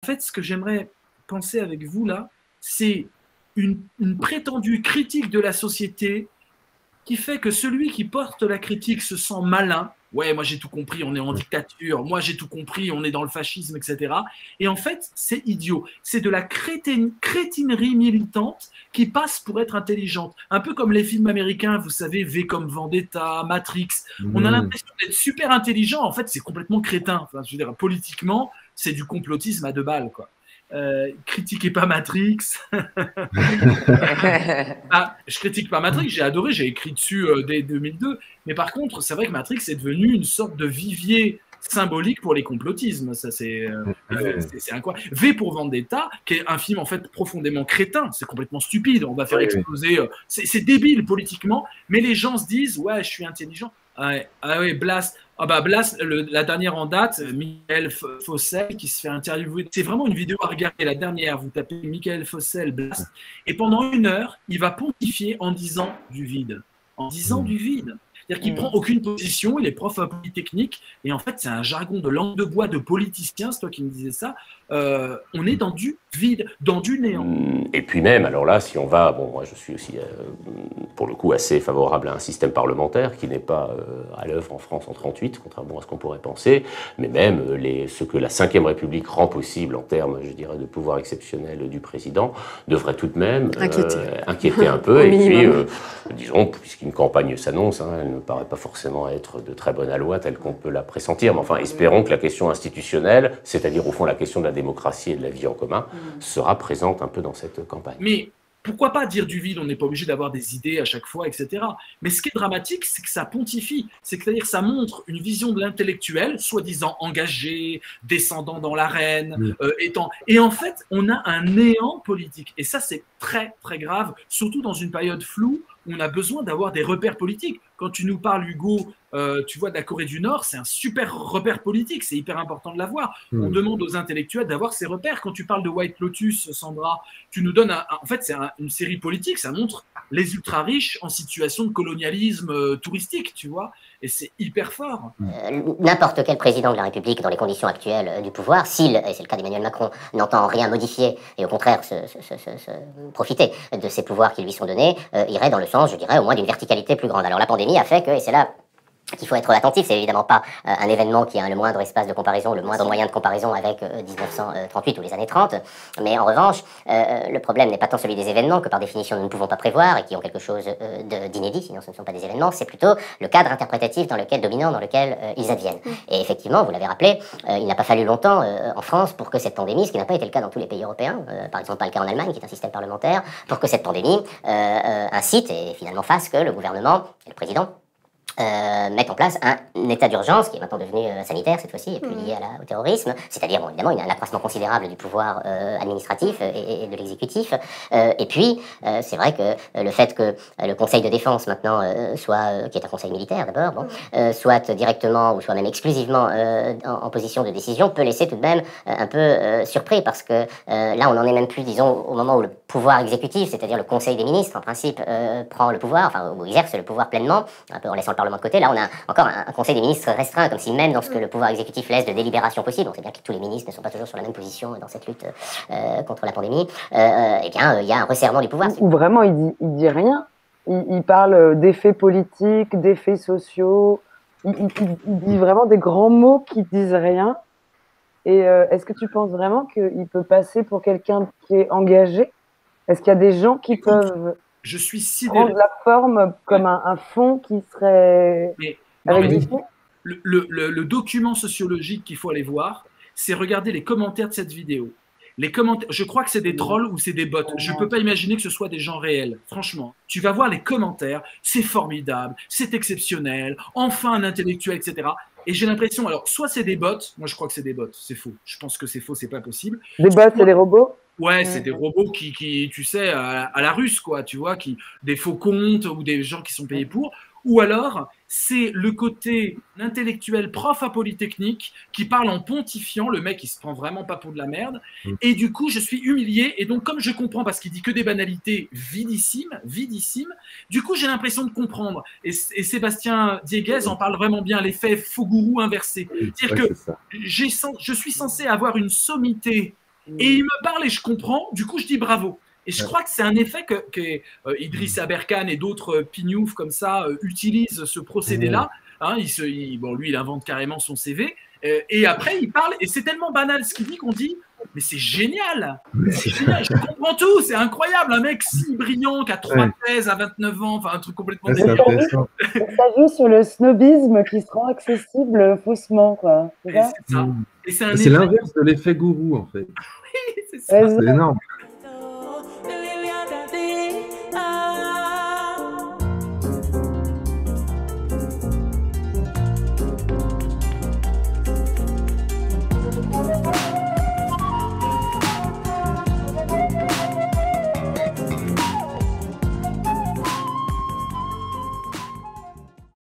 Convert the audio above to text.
En fait, ce que j'aimerais penser avec vous là, c'est une prétendue critique de la société qui fait que celui qui porte la critique se sent malin. Ouais, moi j'ai tout compris, on est en dictature, moi j'ai tout compris, on est dans le fascisme, etc. Et en fait, c'est idiot. C'est de la crétinerie militante qui passe pour être intelligente. Un peu comme les films américains, vous savez, V comme Vendetta, Matrix. On a Mhm. l'impression d'être super intelligent. En fait, c'est complètement crétin. Enfin, je veux dire, politiquement, c'est du complotisme à deux balles, quoi. Critiquez pas Matrix. Ah, je critique pas Matrix, j'ai adoré, j'ai écrit dessus dès 2002. Mais par contre, c'est vrai que Matrix est devenu une sorte de vivier symbolique pour les complotismes. Ça, c'est incroyable. V pour Vendetta, qui est un film en fait profondément crétin, c'est complètement stupide. On va faire Oui, oui. exploser. C'est débile politiquement, mais les gens se disent ouais, je suis intelligent. Ah ouais, Blast. Ah bah Blast, la dernière en date, Michael Fossel qui se fait interviewer. C'est vraiment une vidéo à regarder, la dernière. Vous tapez Michael Fossel, Blast. Et pendant une heure, il va pontifier en disant du vide. En disant Mhm. du vide. C'est-à-dire qu'il prend aucune position, il est prof à Polytechnique, et en fait, c'est un jargon de langue de bois de politicien, c'est toi qui me disais ça. On est dans du vide, dans du néant. Et puis même, alors là, si on va, bon, moi je suis aussi, pour le coup, assez favorable à un système parlementaire qui n'est pas à l'œuvre en France en 1938, contrairement à ce qu'on pourrait penser, mais même ce que la Ve République rend possible en termes, je dirais, de pouvoir exceptionnel du président, devrait tout de même inquiéter un peu. Et puis, disons, puisqu'une campagne s'annonce, hein, elle ne paraît pas forcément être de très bonne aloi telle qu'on peut la pressentir, mais enfin, espérons que la question institutionnelle, c'est-à-dire au fond la question de la démocratie et de la vie en commun, sera présente un peu dans cette campagne. Mais pourquoi pas dire du vide? On n'est pas obligé d'avoir des idées à chaque fois, etc. Mais ce qui est dramatique, c'est que ça pontifie. C'est-à-dire ça montre une vision de l'intellectuel, soi-disant engagé, descendant dans l'arène, Mhm. Et en fait, on a un néant politique. Et ça, c'est très, très grave, surtout dans une période floue où on a besoin d'avoir des repères politiques. Quand tu nous parles, Hugo, tu vois, de la Corée du Nord, c'est un super repère politique, c'est hyper important de l'avoir. On Mhm. demande aux intellectuels d'avoir ces repères. Quand tu parles de White Lotus, Sandra, tu nous donnes, en fait, c'est une série politique, ça montre les ultra-riches en situation de colonialisme touristique, tu vois, et c'est hyper fort. N'importe quel président de la République, dans les conditions actuelles du pouvoir, s'il, et c'est le cas d'Emmanuel Macron, n'entend rien modifier et au contraire profiter de ces pouvoirs qui lui sont donnés, irait dans le sens, je dirais, au moins d'une verticalité plus grande. Alors la pandémie a fait que, et c'est là qu'il faut être attentif, c'est évidemment pas un événement qui a le moindre espace de comparaison, le moindre moyen de comparaison avec 1938 ou les années 30, mais en revanche, le problème n'est pas tant celui des événements que par définition nous ne pouvons pas prévoir et qui ont quelque chose d'inédit, sinon ce ne sont pas des événements, c'est plutôt le cadre interprétatif dominant dans lequel ils adviennent. Et effectivement, vous l'avez rappelé, il n'a pas fallu longtemps en France pour que cette pandémie, ce qui n'a pas été le cas dans tous les pays européens, par exemple pas le cas en Allemagne qui est un système parlementaire, pour que cette pandémie incite et finalement fasse que le gouvernement et le président mettre en place un état d'urgence qui est maintenant devenu sanitaire cette fois-ci et plus lié au terrorisme, c'est-à-dire bon, évidemment un accroissement considérable du pouvoir administratif et de l'exécutif. Et puis c'est vrai que le fait que le Conseil de défense maintenant soit, qui est un conseil militaire d'abord, bon, soit directement ou soit même exclusivement en position de décision peut laisser tout de même un peu surpris parce que là on n'en est même plus, disons, au moment où le pouvoir exécutif, c'est-à-dire le Conseil des ministres en principe, prend le pouvoir, enfin ou exerce le pouvoir pleinement, un peu en laissant le Parlement de côté. Là, on a encore un Conseil des ministres restreint, comme si même dans ce que le pouvoir exécutif laisse de délibération possible, on sait bien que tous les ministres ne sont pas toujours sur la même position dans cette lutte contre la pandémie, eh bien, il y a un resserrement du pouvoir. Ou vraiment, il dit rien. Il parle d'effets politiques, d'effets sociaux. Il dit vraiment des grands mots qui disent rien. Et est-ce que tu penses vraiment qu'il peut passer pour quelqu'un qui est engagé? Est-ce qu'il y a des gens qui peuvent je suis sidéré. prendre la forme comme un fond qui serait avec des faits? Le document sociologique qu'il faut aller voir, c'est regarder les commentaires de cette vidéo. Les commentaires, je crois que c'est des trolls ou c'est des bots. Je ne peux pas imaginer que ce soit des gens réels. Franchement, tu vas voir les commentaires, c'est formidable, c'est exceptionnel, enfin un intellectuel, etc. Et j'ai l'impression, alors, soit c'est des bots, moi je crois que c'est des bots, c'est faux. Je pense que c'est faux, c'est pas possible. Des bots, c'est des robots? Ouais, c'est des robots qui, tu sais, à la russe, quoi, tu vois, des faux comptes ou des gens qui sont payés pour. Ou alors, c'est le côté intellectuel prof à Polytechnique qui parle en pontifiant, le mec il se prend vraiment pas pour de la merde, et du coup je suis humilié, et donc comme je comprends parce qu'il dit que des banalités vidissimes, du coup j'ai l'impression de comprendre, et Sébastien Dieguez en parle vraiment bien, l'effet faux gourou inversé, c'est-à-dire que je suis censé avoir une sommité Et il me parle et je comprends, du coup je dis bravo. Et je crois que c'est un effet que Idriss Aberkan et d'autres pignoufs comme ça utilisent ce procédé-là. Hein, bon, lui, il invente carrément son CV. Et après, il parle, et c'est tellement banal ce qu'il dit qu'on dit mais c'est génial, génial, je comprends tout, c'est incroyable, un mec si brillant qui a 3 thèses à 29 ans, enfin un truc complètement délirant. Ça joue sur le snobisme qui se rend accessible faussement, quoi. C'est ça. C'est l'inverse de l'effet gourou, en fait. Oui, c'est ça. C'est énorme.